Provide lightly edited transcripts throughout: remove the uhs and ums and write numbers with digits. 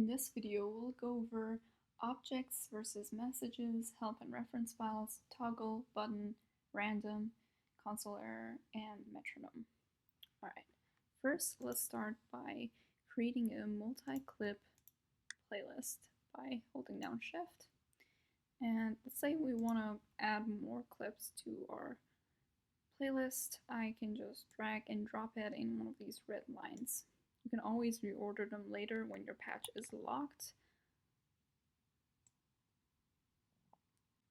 In this video, we'll go over objects versus messages, help and reference files, toggle, button, random, console error, and metronome. Alright, first let's start by creating a multi-clip playlist by holding down Shift. And let's say we want to add more clips to our playlist. I can just drag and drop it in one of these red lines. You can always reorder them later when your patch is locked.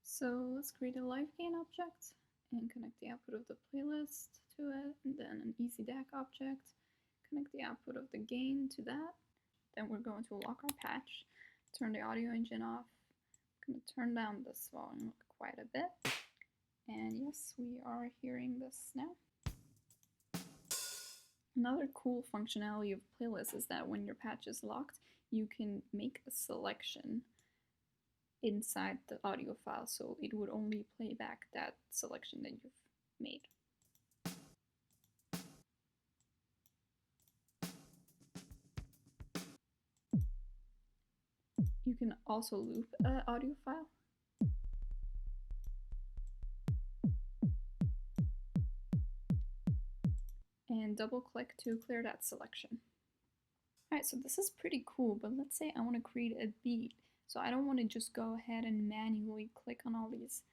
So let's create a live gain object and connect the output of the playlist to it, and then an easy DAC object, connect the output of the gain to that. Then we're going to lock our patch, turn the audio engine off. I'm going to turn down this volume quite a bit. And yes, we are hearing this now. Another cool functionality of playlists is that when your patch is locked, you can make a selection inside the audio file, so it would only play back that selection that you've made. You can also loop an audio file. And double click to clear that selection. Alright, so this is pretty cool, but let's say I want to create a beat. So I don't want to just go ahead and manually click on all these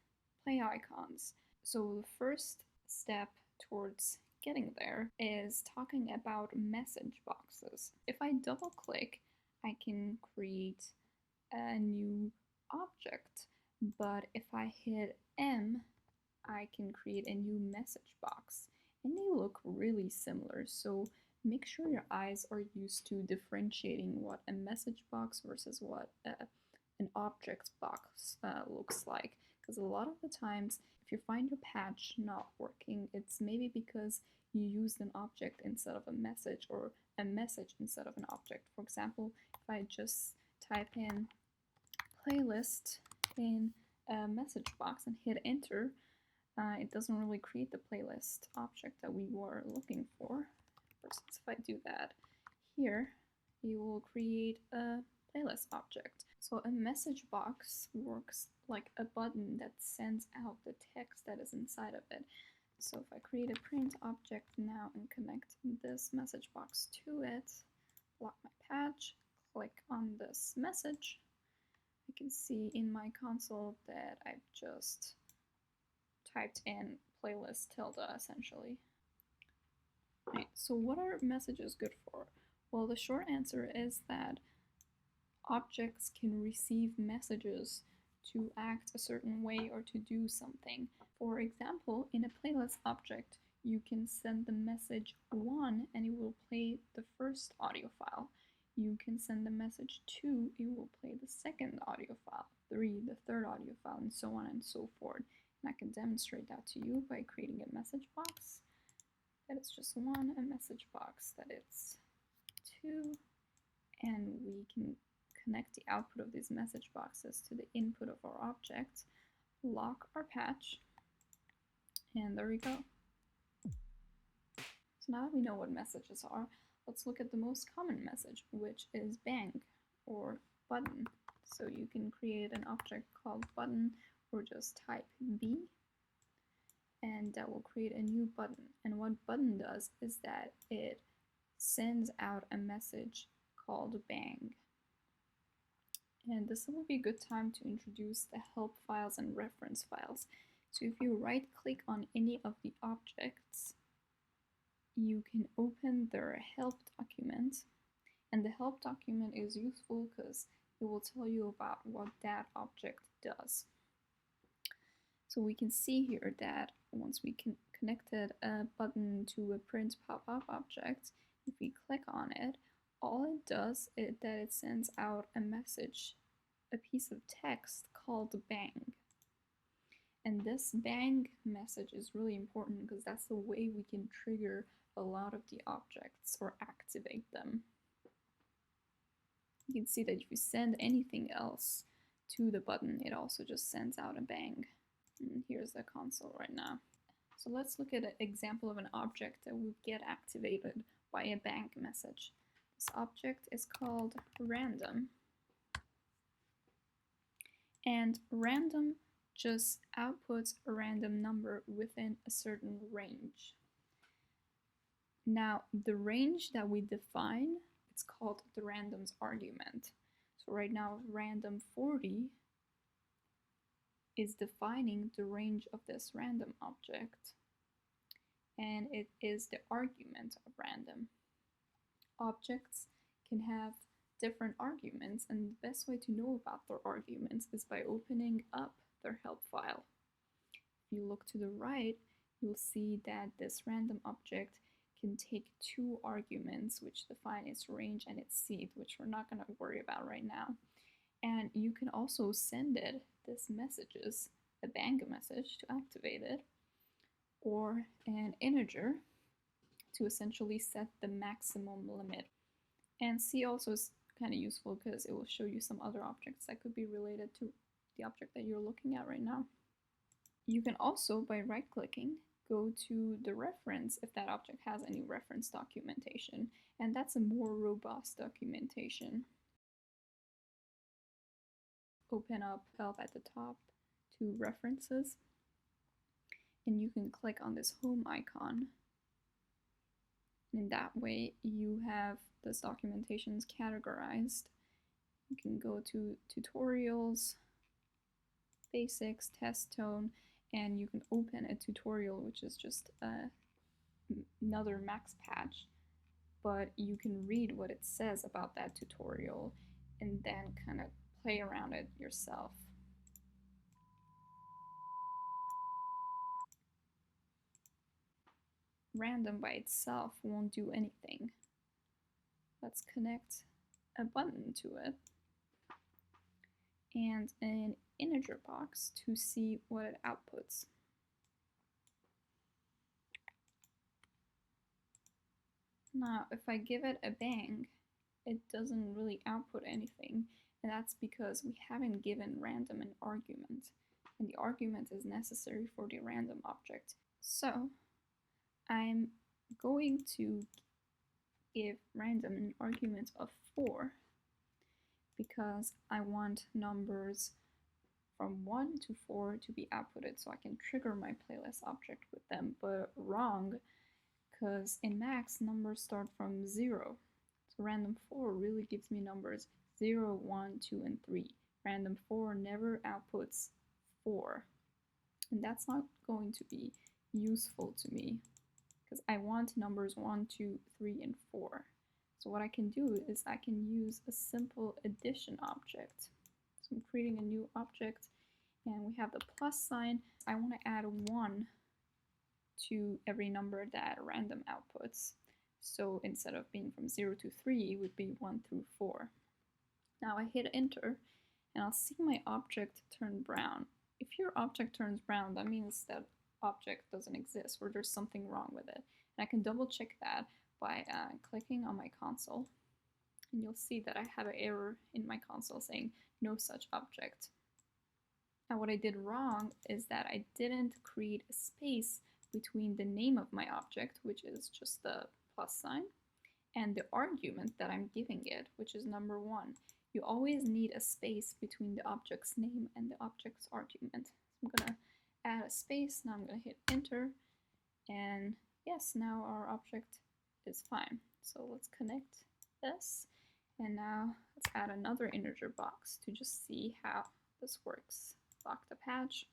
play icons. So the first step towards getting there is talking about message boxes. If I double click, I can create a new object, but if I hit M, I can create a new message box. And they look really similar, so make sure your eyes are used to differentiating what a message box versus what an object box looks like. Because a lot of the times, if you find your patch not working, it's maybe because you used an object instead of a message, or a message instead of an object. For example, if I just type in playlist in a message box and hit enter, it doesn't really create the playlist object that we were looking for. Versus if I do that here, you will create a playlist object. So a message box works like a button that sends out the text that is inside of it. So if I create a print object now and connect this message box to it, lock my patch, click on this message, I can see in my console that I've just typed in playlist tilde essentially. Right, so what are messages good for? Well, the short answer is that objects can receive messages to act a certain way or to do something. For example, in a playlist object, you can send the message 1 and it will play the first audio file. You can send the message 2, it will play the second audio file, 3, the third audio file, and so on and so forth. And I can demonstrate that to you by creating a message box that it's just 1, a message box that it's 2, and we can connect the output of these message boxes to the input of our object, lock our patch, and there we go. So now that we know what messages are, let's look at the most common message, which is bang or button. So you can create an object called button, or just type B, and that will create a new button. And what button does is that it sends out a message called bang. And this will be a good time to introduce the help files and reference files. So if you right click on any of the objects, you can open their help document, and the help document is useful because it will tell you about what that object does. So we can see here that once we connected a button to a print pop-up object, if we click on it, all it does is that it sends out a message, a piece of text called bang. And this bang message is really important because that's the way we can trigger a lot of the objects or activate them. You can see that if you send anything else to the button, it also just sends out a bang. And here's the console right now. So let's look at an example of an object that would get activated by a bang message. This object is called random. And random just outputs a random number within a certain range. Now, the range that we define, it's called the random's argument. So right now, random 40 is defining the range of this random object, and it is the argument of random. Objects can have different arguments, and the best way to know about their arguments is by opening up their help file. If you look to the right, you'll see that this random object can take two arguments which define its range and its seed, which we're not going to worry about right now. And you can also send it this messages, a bang message to activate it, or an integer to essentially set the maximum limit. And C also is kind of useful because it will show you some other objects that could be related to the object that you're looking at right now. You can also, by right-clicking, go to the reference if that object has any reference documentation, and that's a more robust documentation. Open up help at the top to references, and you can click on this home icon. In that way, you have this documentations categorized. You can go to tutorials, basics, test tone, and you can open a tutorial, which is just another max patch, but you can read what it says about that tutorial and then kind of play around it yourself. Random by itself won't do anything. Let's connect a button to it and an integer box to see what it outputs. Now, if I give it a bang, it doesn't really output anything, and that's because we haven't given random an argument, and the argument is necessary for the random object. So I'm going to give random an argument of 4 because I want numbers from 1 to 4 to be outputted so I can trigger my playlist object with them, but wrong, because in Max numbers start from 0. So random 4 really gives me numbers 0, 1, 2, and 3. Random 4 never outputs 4, and that's not going to be useful to me because I want numbers 1, 2, 3, and 4. So what I can do is I can use a simple addition object. So I'm creating a new object, and we have the plus sign. I want to add 1 to every number that random outputs. So instead of being from 0 to 3, it would be 1 through 4. Now I hit enter, and I'll see my object turn brown. If your object turns brown, that means that object doesn't exist or there's something wrong with it. And I can double check that by clicking on my console, and you'll see that I have an error in my console saying no such object. Now what I did wrong is that I didn't create a space between the name of my object, which is just the plus sign, and the argument that I'm giving it, which is number 1. You always need a space between the object's name and the object's argument. So I'm gonna add a space, now I'm gonna hit enter, and yes, now our object is fine. So let's connect this, and now let's add another integer box to just see how this works. Lock the patch,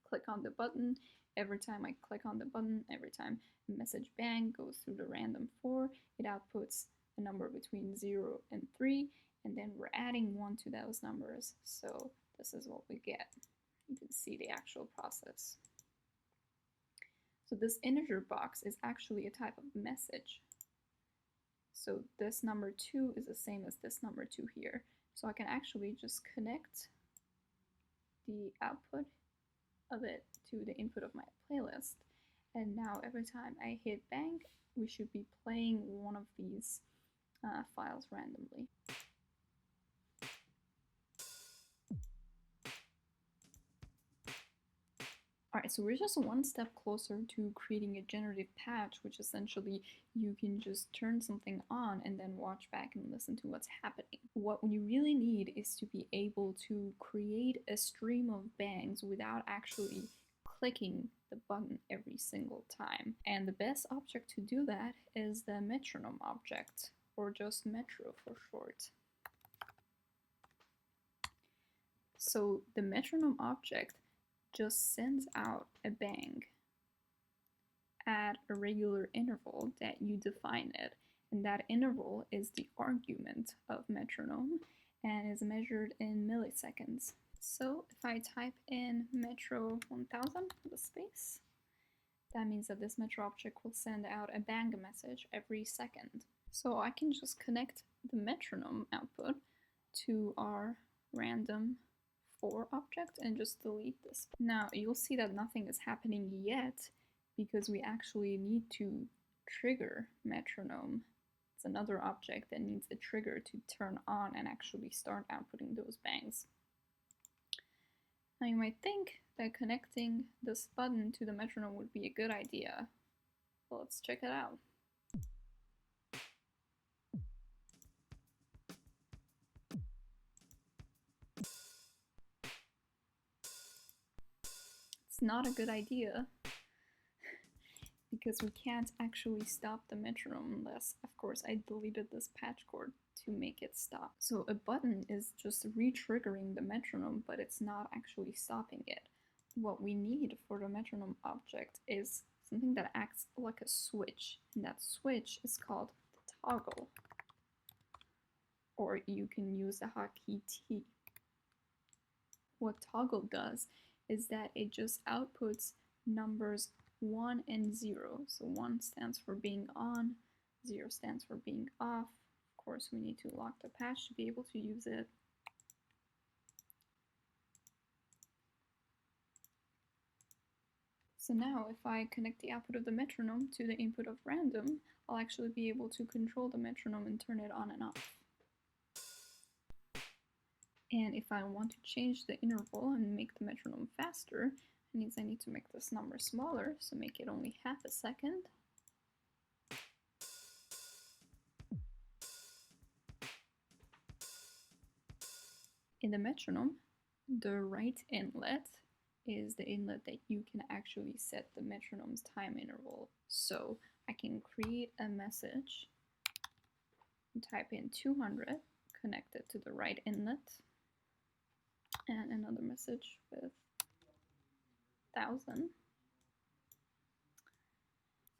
click on the button. Every time I click on the button, every time a message bang goes through the random 4, it outputs a number between 0 and 3, and then we're adding 1 to those numbers. So this is what we get. You can see the actual process. So this integer box is actually a type of message. So this number 2 is the same as this number 2 here. So I can actually just connect the output of it to the input of my playlist. And now every time I hit bang, we should be playing one of these files randomly. Alright, Alright, so we're just one step closer to creating a generative patch, which essentially you can just turn something on and then watch back and listen to what's happening. What you really need is to be able to create a stream of bangs without actually clicking the button every single time. And the best object to do that is the metronome object, or just metro for short. So the metronome object just sends out a bang at a regular interval that you define it, and that interval is the argument of metronome and is measured in milliseconds. So if I type in metro 1000 with a space, that means that this metro object will send out a bang message every second. So I can just connect the metronome output to our random 4 object and just delete this. Now you'll see that nothing is happening yet because we actually need to trigger metronome. It's another object that needs a trigger to turn on and actually start outputting those bangs. Now you might think that connecting this button to the metronome would be a good idea. Well, let's check it out. It's not a good idea because we can't actually stop the metronome unless, of course, I deleted this patch code to make it stop. So a button is just re-triggering the metronome, but it's not actually stopping it. What we need for the metronome object is something that acts like a switch, and that switch is called the toggle, or you can use the hotkey T. What toggle does is that it just outputs numbers 1 and 0. So 1 stands for being on, 0 stands for being off. Of course, we need to lock the patch to be able to use it. So now if I connect the output of the metronome to the input of random, I'll actually be able to control the metronome and turn it on and off. And if I want to change the interval and make the metronome faster, it means I need to make this number smaller, so make it only half a second. In the metronome, the right inlet is the inlet that you can actually set the metronome's time interval. So I can create a message and type in 200, connect it to the right inlet, and another message with 1000.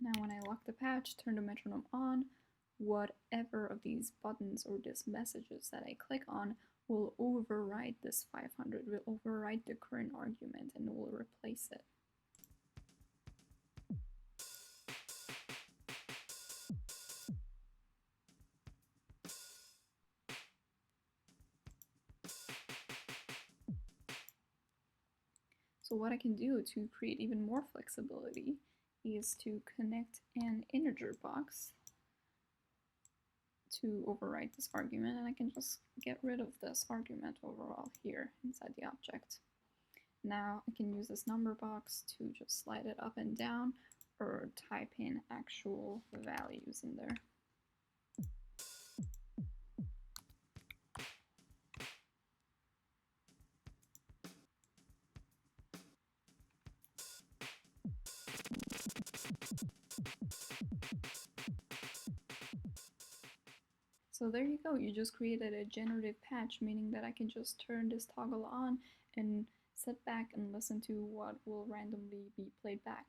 Now when I lock the patch, turn the metronome on, whatever of these buttons or these messages that I click on will override this 500, will override the current argument and will replace it. So what I can do to create even more flexibility is to connect an integer box to override this argument, and I can just get rid of this argument overall here inside the object. Now I can use this number box to just slide it up and down or type in actual values in there. So there you go, you just created a generative patch, meaning that I can just turn this toggle on and sit back and listen to what will randomly be played back.